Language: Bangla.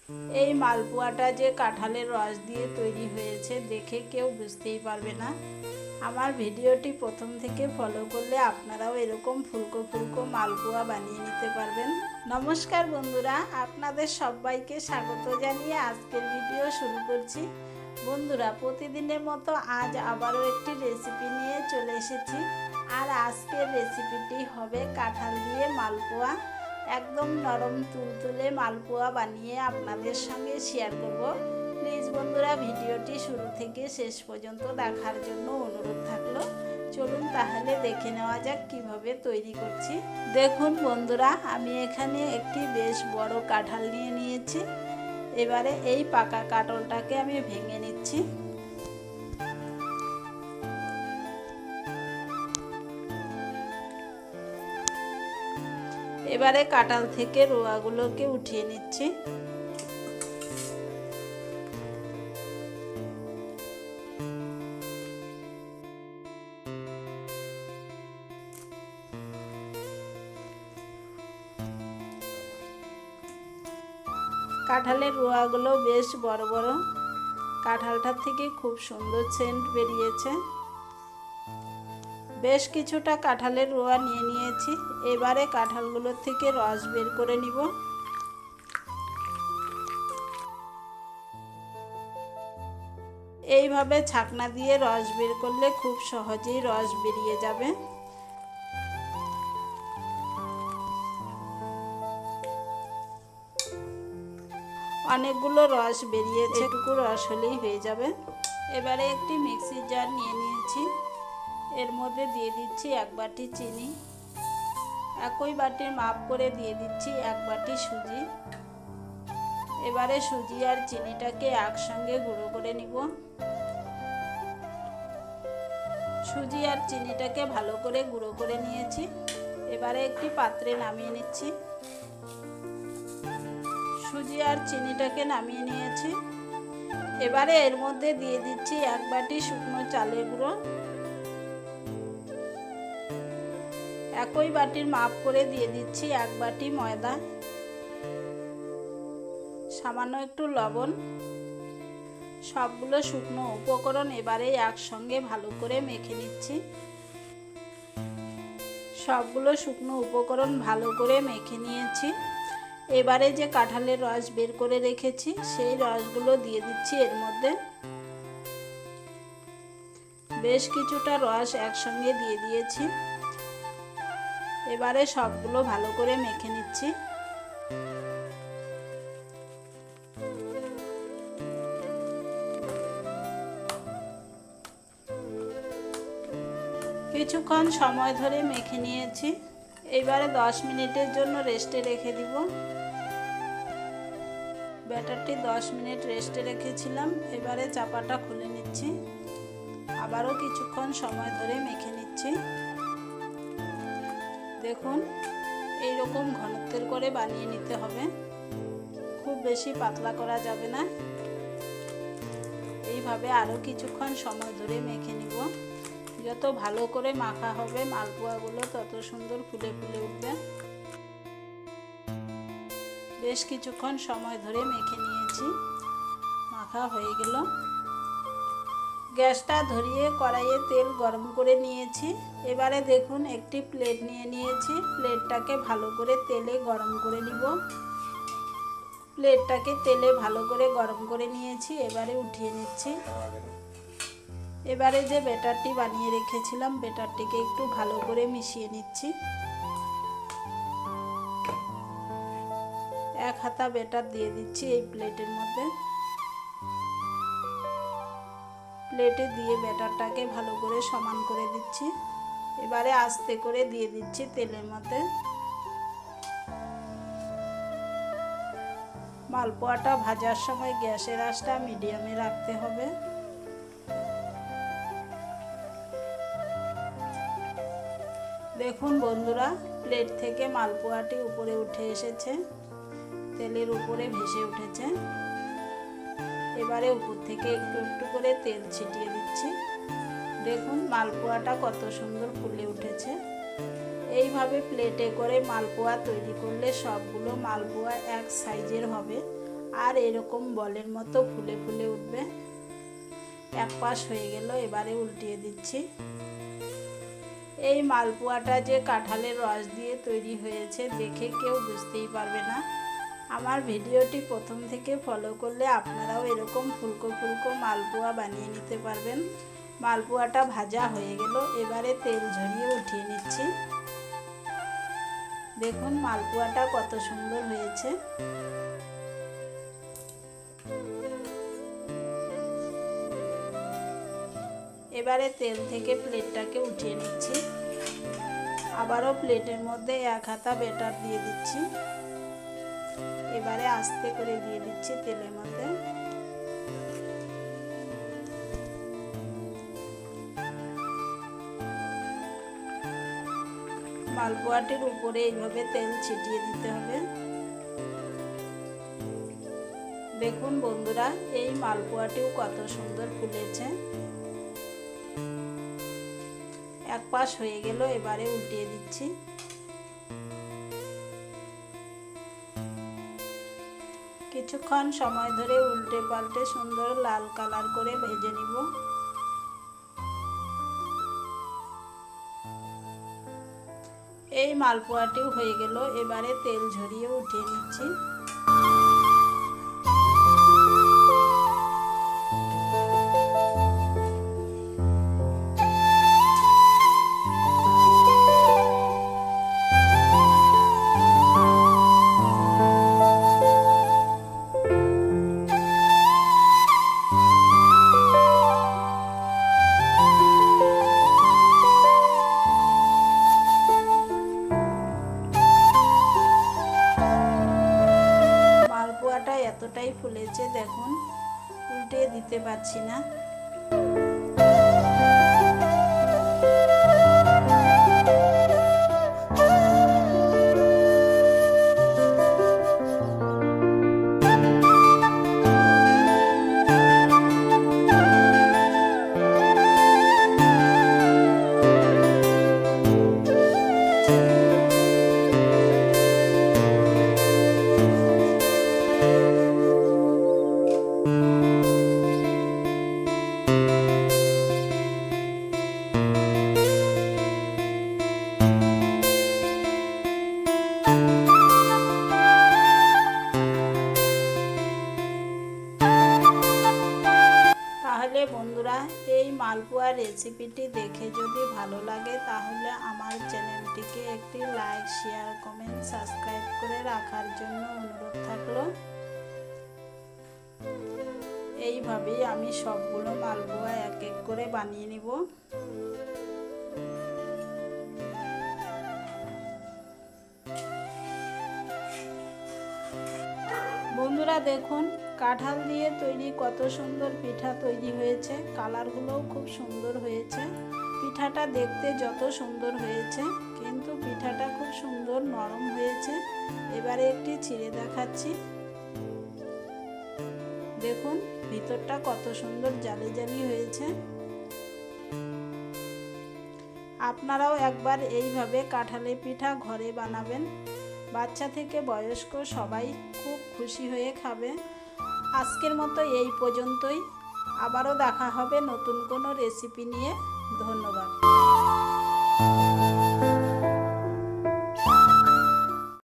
এই মালপোয়াটা যে কাঁঠালের রস দিয়ে তৈরি হয়েছে দেখে কেউ বুঝতেই পারবে না। আমার ভিডিওটি প্রথম থেকে ফলো করলে আপনারাও এরকম ফুলকো ফুলকো মালপোয়া বানিয়ে নিতে পারবেন। নমস্কার বন্ধুরা, আপনাদের সবাইকে স্বাগত জানিয়ে আজকের ভিডিও শুরু করছি। বন্ধুরা, প্রতিদিনের মতো আজ আবারও একটি রেসিপি নিয়ে চলে এসেছি। আর আজকের রেসিপিটি হবে কাঁঠাল দিয়ে মালপোয়া। একদম নরম তুলতুলে মালপোয়া বানিয়ে আপনাদের সঙ্গে শেয়ার করব। প্লিজ বন্ধুরা, ভিডিওটি শুরু থেকে শেষ পর্যন্ত দেখার জন্য অনুরোধ থাকলো। চলুন তাহলে দেখে নেওয়া যাক কিভাবে তৈরি করছি। দেখুন বন্ধুরা, আমি এখানে একটি বেশ বড় কাঁঠাল নিয়ে নিয়েছি। এবারে এই পাকা কাঁঠালটাকে আমি ভেঙে নিচ্ছি। এবারে কাঁঠাল থেকে রোয়াগুলোকে উঠিয়ে নিচ্ছি। কাঁঠালের রোয়াগুলো বেশ বড় বড়। কাঁঠালটার থেকে খুব সুন্দর সেন্ট বেরিয়েছে। বেশ কিছুটা কাঁঠালের রোয়া নিয়ে নিয়েছি। এবারে কাঁঠালগুলোর থেকে রস বের করে নিব। এইভাবে ছাকনা দিয়ে রস বের করলে খুব সহজেই রস বেরিয়ে যাবে। অনেকগুলো রস বেরিয়েছে, এটুকু রস হলেই হয়ে যাবে। এবারে একটি মিক্সির জার নিয়ে নিয়েছি। এর মধ্যে দিয়ে দিচ্ছি 1 বাটি চিনি। একই বাটির মাপ করে দিয়ে দিচ্ছি 1 বাটি সুজি। এবারে সুজি আর চিনিটাকে একসঙ্গে গুঁড়ো করে নিব। সুজি আর চিনিটাকে ভালো করে গুঁড়ো করে নিয়েছি। এবারে একটি পাত্রে নামিয়ে নিচ্ছি। সুজি আর চিনিটাকে নামিয়ে নিয়েছি। এবারে এর মধ্যে দিয়ে দিচ্ছি 1 বাটি শুকনো চালের গুঁড়ো। একই বাটির মাপ করে দিয়ে দিচ্ছি 1 বাটি ময়দা, সামান্য একটু লবণ। সবগুলো শুকনো উপকরণ এবারে একসঙ্গে ভালো করে মেখে নিচ্ছি। সবগুলো শুকনো উপকরণ ভালো করে মেখে নিয়েছি। এবারে যে কাঁঠালের রস বের করে রেখেছি সেই রসগুলো দিয়ে দিচ্ছি এর মধ্যে। বেশ কিছুটা রস একসঙ্গে দিয়ে দিয়েছি। এবারে সবগুলো ভালো করে মেখে নিচ্ছি। কিছুক্ষণ সময় ধরে মেখে নিয়েছি। এবারে 10 মিনিটের জন্য রেস্টে রেখে দিব। ব্যাটারটি 10 মিনিট রেস্টে রেখেছিলাম। এবারে চাপাটা খুলে নিচ্ছি। আবারও কিছুক্ষণ সময় ধরে মেখে নিচ্ছি। দেখুন, এই রকম ঘনত্বের করে বানিয়ে নিতে হবে। খুব বেশি পাতলা করা যাবে না। এইভাবে আরও কিছুক্ষণ সময় ধরে মেখে নিব। যত ভালো করে মাখা হবে মালপোয়াগুলো তত সুন্দর ফুলে ফুলে উঠবে। বেশ কিছুক্ষণ সময় ধরে মেখে নিয়েছি। মাখা হয়ে গেল। গ্যাসটা ধরিয়ে কড়াইয়ে তেল গরম করে নিয়েছি। এবারে দেখুন একটি প্লেট নিয়ে নিয়েছি। প্লেটটাকে ভালো করে তেলে গরম করে নিব। প্লেটটাকে তেলে ভালো করে গরম করে নিয়েছি। এবারে উঠিয়ে নিচ্ছি। এবারে যে ব্যাটারটি বানিয়ে রেখেছিলাম ব্যাটারটিকে একটু ভালো করে মিশিয়ে নিচ্ছি। 1 হাতা ব্যাটার দিয়ে দিচ্ছি এই প্লেটের মধ্যে। প্লেটে দিয়ে ব্যাটারটাকে ভালো করে সমান করে দিচ্ছি। এবারে আস্তে করে দিয়ে দিচ্ছি তেলের মধ্যে। মালপোয়াটা ভাজার সময় গ্যাসের আঁচটা মিডিয়ামে রাখতে হবে। দেখুন বন্ধুরা, প্লেট থেকে মালপোয়াটি উপরে উঠে এসেছে। তেলের উপরে ভেসে উঠেছে। এবারে উপর থেকে একটু একটু করে তেল ছিটিয়ে দিচ্ছি। দেখুন মালপোয়াটা কত সুন্দর ফুলে উঠেছে। এইভাবে প্লেটে করে মালপোয়া তৈরি করলে সবগুলো মালপোয়া এক সাইজের হবে আর এরকম বলের মতো ফুলে ফুলে উঠবে। এক পাশ হয়ে গেল, এবারে উল্টিয়ে দিচ্ছি। এই মালপোয়াটা যে কাঁঠালের রস দিয়ে তৈরি হয়েছে দেখে কেউ বুঝতেই পারবে না। আমার ভিডিওটি প্রথম থেকে ফলো করলে আপনারাও এরকম ফুলকো ফুলকো মালপোয়া বানিয়ে নিতে পারবেন। মালপোয়াটা ভাজা হয়ে গেল, এবারে তেল ঝরিয়ে উঠিয়ে নিচ্ছি। দেখুন মালপোয়াটা কত সুন্দর হয়েছে। এবারে তেল থেকে প্লেটটাকে উঠিয়ে নিচ্ছি। আবারও প্লেটের মধ্যে এক হাতা ব্যাটার দিয়ে দিচ্ছি। এবারে আস্তে করে দিয়ে দিচ্ছি তেলের মধ্যে। মালপোয়াটির উপরে এইভাবে তেল ছিটিয়ে দিতে হবে। দেখুন বন্ধুরা, এই মালপোয়াটিও কত সুন্দর ফুলেছে। এক পাশ হয়ে গেল, এবারে উল্টিয়ে দিচ্ছি। কিছুক্ষণ সময় ধরে উল্টে পাল্টে সুন্দর লাল কালার করে ভেজে নিব। এই মালপোয়াটিও হয়ে গেল, এবারে তেল ঝরিয়ে উঠিয়ে নিচ্ছি। এতটাই ফুলেছে দেখুন, উল্টে দিতে পারছি না। বন্ধুরা, এই মালপোয়া রেসিপিটি দেখে যদি ভালো লাগে তাহলে আমার চ্যানেলটিকে একটি লাইক, শেয়ার, কমেন্ট, সাবস্ক্রাইব করে রাখার জন্য অনুরোধ থাকলো। এইভাবেই আমি সবগুলো মালপোয়া এক এক করে বানিয়ে নিব। বন্ধুরা দেখুন, কাঁঠাল দিয়ে তৈরি কত সুন্দর পিঠা তৈরি হয়েছে। কালারগুলোও খুব সুন্দর হয়েছে। পিঠাটা দেখতে যত সুন্দর হয়েছে কিন্তু পিঠাটা খুব সুন্দর নরম হয়েছে। এবারে একটি ছিঁড়ে দেখাচ্ছি। দেখুন ভিতরটা কত সুন্দর জালি জালি হয়েছে। আপনারাও একবার এইভাবে কাঁঠালের পিঠা ঘরে বানাবেন। বাচ্চা থেকে বয়স্ক সবাই খুব খুশি হয়ে খাবে। আজকের মতো এই পর্যন্তই। আবারও দেখা হবে নতুন কোনো রেসিপি নিয়ে। ধন্যবাদ।